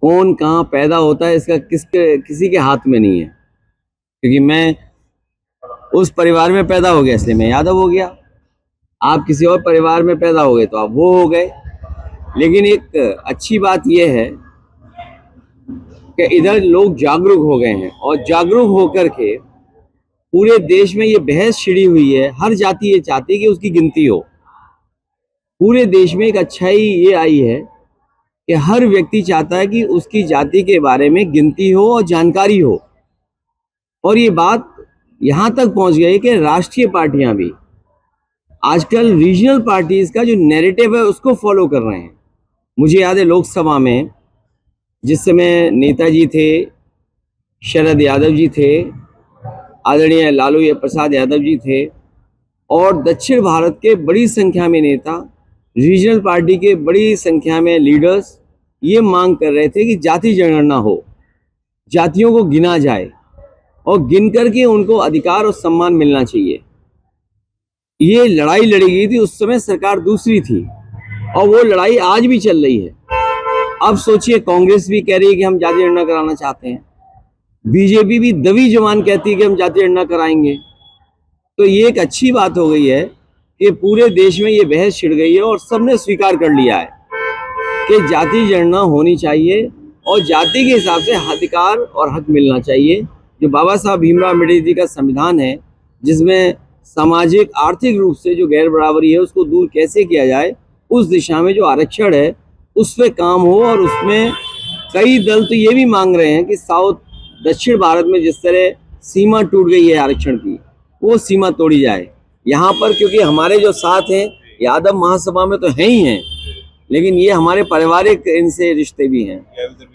कौन कहाँ पैदा होता है इसका किसी के हाथ में नहीं है, क्योंकि मैं उस परिवार में पैदा हो गया इसलिए मैं यादव हो गया। आप किसी और परिवार में पैदा हो गए तो आप वो हो गए। लेकिन एक अच्छी बात यह है कि इधर लोग जागरूक हो गए हैं और जागरूक होकर के पूरे देश में ये बहस छिड़ी हुई है। हर जाति ये चाहती है कि उसकी गिनती हो। पूरे देश में एक अच्छाई ये आई है कि हर व्यक्ति चाहता है कि उसकी जाति के बारे में गिनती हो और जानकारी हो। और ये बात यहाँ तक पहुँच गई कि राष्ट्रीय पार्टियां भी आजकल रीजनल पार्टीज का जो नैरेटिव है उसको फॉलो कर रहे हैं। मुझे याद है लोकसभा में जिस समय नेताजी थे, शरद यादव जी थे, आदरणीय लालू प्रसाद यादव जी थे और दक्षिण भारत के बड़ी संख्या में नेता, रीजनल पार्टी के बड़ी संख्या में लीडर्स ये मांग कर रहे थे कि जाति जनगणना हो, जातियों को गिना जाए और गिन करके उनको अधिकार और सम्मान मिलना चाहिए। ये लड़ाई लड़ी गई थी, उस समय सरकार दूसरी थी और वो लड़ाई आज भी चल रही है। अब सोचिए, कांग्रेस भी कह रही है कि हम जाति जनगणना कराना चाहते हैं, बीजेपी भी दबी जबान कहती है कि हम जाति जनगणना कराएंगे। तो ये एक अच्छी बात हो गई है कि पूरे देश में ये बहस छिड़ गई है और सबने स्वीकार कर लिया है कि जाति जनगणना होनी चाहिए और जाति के हिसाब से अधिकार और हक मिलना चाहिए। जो बाबा साहब भीमराव अम्बेडकर जी का संविधान है, जिसमें सामाजिक आर्थिक रूप से जो गैर बराबरी है उसको दूर कैसे किया जाए, उस दिशा में जो आरक्षण है उस पर काम हो। और उसमें कई दल तो ये भी मांग रहे हैं कि दक्षिण भारत में जिस तरह सीमा टूट गई है आरक्षण की, वो सीमा तोड़ी जाए यहाँ पर। क्योंकि हमारे जो साथ हैं यादव महासभा में तो हैं ही हैं, लेकिन ये हमारे पारिवारिक इनसे रिश्ते भी हैं।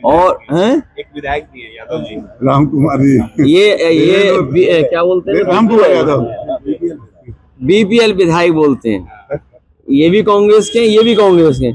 और हैं एक विधायक भी है यादव जी, राम कुमार जी, ये क्या बोलते हैं, राम कुमार यादव, बीपीएल विधायक बोलते हैं। ये भी कांग्रेस के, ये भी कांग्रेस के।